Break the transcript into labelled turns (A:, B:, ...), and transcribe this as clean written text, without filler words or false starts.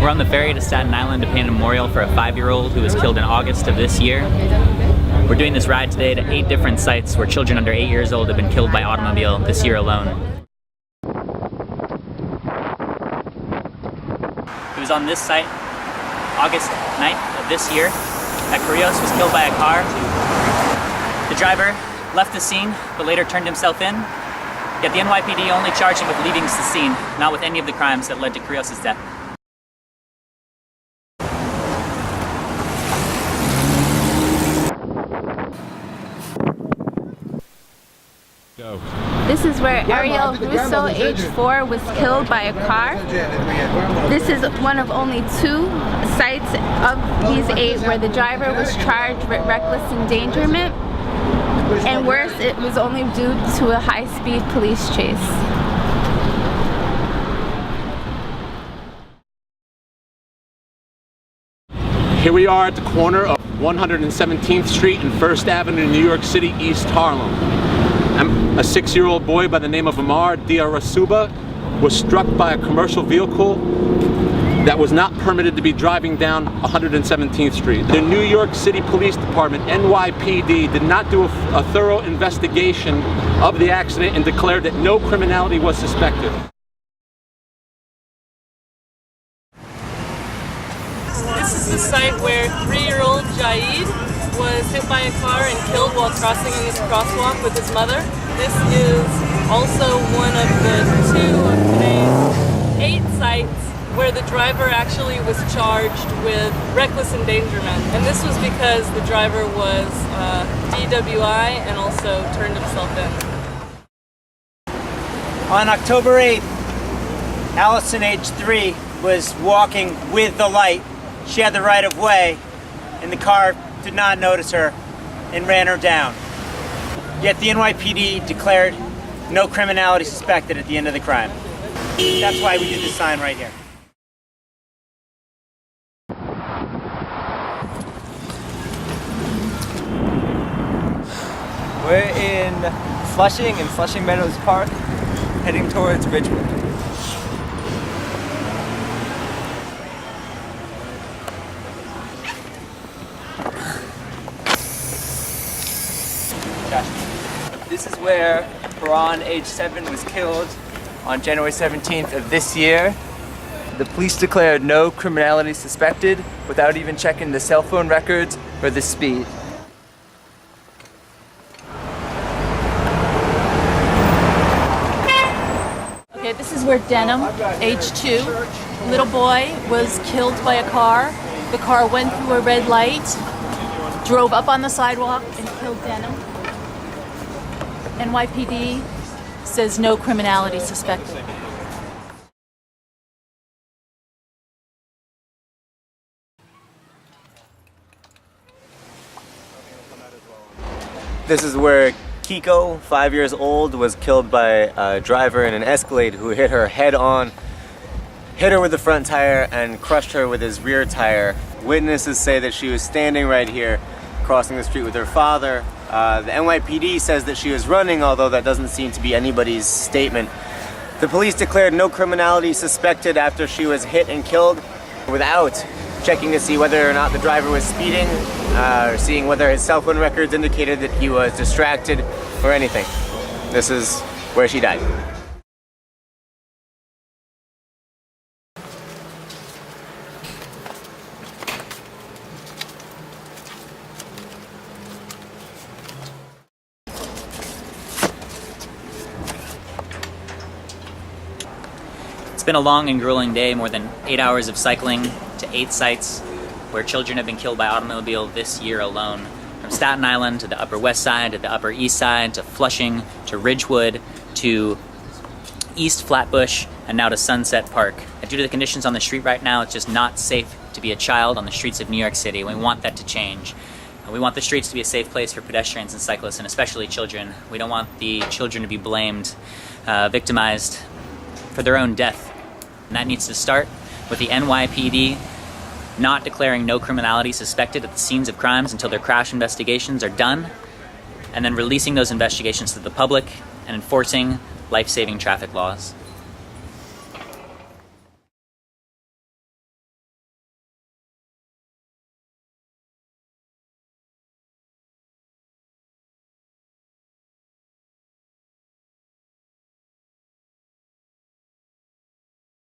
A: We're on the ferry to Staten Island to pay a memorial for a 5-year-old who was killed in August of this year. We're doing this ride today to 8 different sites where children under 8 years old have been killed by automobile this year alone. It was on this site, August 9th of this year, that Carrillos was killed by a car. The driver left the scene, but later turned himself in. Yet the NYPD only charged him with leaving the scene, not with any of the crimes that led to Carrillos' death.
B: This is where Ariel Russo, age 4, was killed by a car. This is one of only 2 sites of these 8 where the driver was charged with reckless endangerment. And worse, it was only due to a high-speed police chase.
C: Here we are at the corner of 117th Street and 1st Avenue in New York City, East Harlem. A 6-year-old boy by the name of Amar Diarasuba was struck by a commercial vehicle that was not permitted to be driving down 117th Street. The New York City Police Department, NYPD, did not do a thorough investigation of the accident and declared that no criminality was suspected.
D: This is the site where 3-year-old Jaid was hit by a car and killed while crossing in this crosswalk with his mother. This is also one of the 2 of today's 8 sites where the driver actually was charged with reckless endangerment. And this was because the driver was DWI and also turned himself in.
E: On October 8th, Allison, age 3, was walking with the light. She had the right of way, and the car did not notice her and ran her down. Yet the NYPD declared no criminality suspected at the end of the crime. That's why we did this sign right here.
F: We're in Flushing Meadows Park, heading towards Ridgewood. This is where Baran, age 7, was killed on January 17th of this year. The police declared no criminality suspected without even checking the cell phone records or the speed.
G: Okay, this is where Denham, age 2, little boy, was killed by a car. The car went through a red light, drove up on the sidewalk, and killed Denham. NYPD says no criminality suspected.
H: This is where Kiko, 5 years old, was killed by a driver in an Escalade who hit her head on, hit her with the front tire and crushed her with his rear tire. Witnesses say that she was standing right here crossing the street with her father. The NYPD says that she was running, although that doesn't seem to be anybody's statement. The police declared no criminality suspected after she was hit and killed without checking to see whether or not the driver was speeding, or seeing whether his cell phone records indicated that he was distracted or anything. This is where she died.
A: It's been a long and grueling day, more than 8 hours of cycling to 8 sites where children have been killed by automobile this year alone. From Staten Island to the Upper West Side, to the Upper East Side, to Flushing, to Ridgewood, to East Flatbush, and now to Sunset Park. And due to the conditions on the street right now, it's just not safe to be a child on the streets of New York City. We want that to change. We want the streets to be a safe place for pedestrians and cyclists, and especially children. We don't want the children to be blamed, victimized for their own death. And that needs to start with the NYPD not declaring no criminality suspected at the scenes of crimes until their crash investigations are done, and then releasing those investigations to the public and enforcing life-saving traffic laws.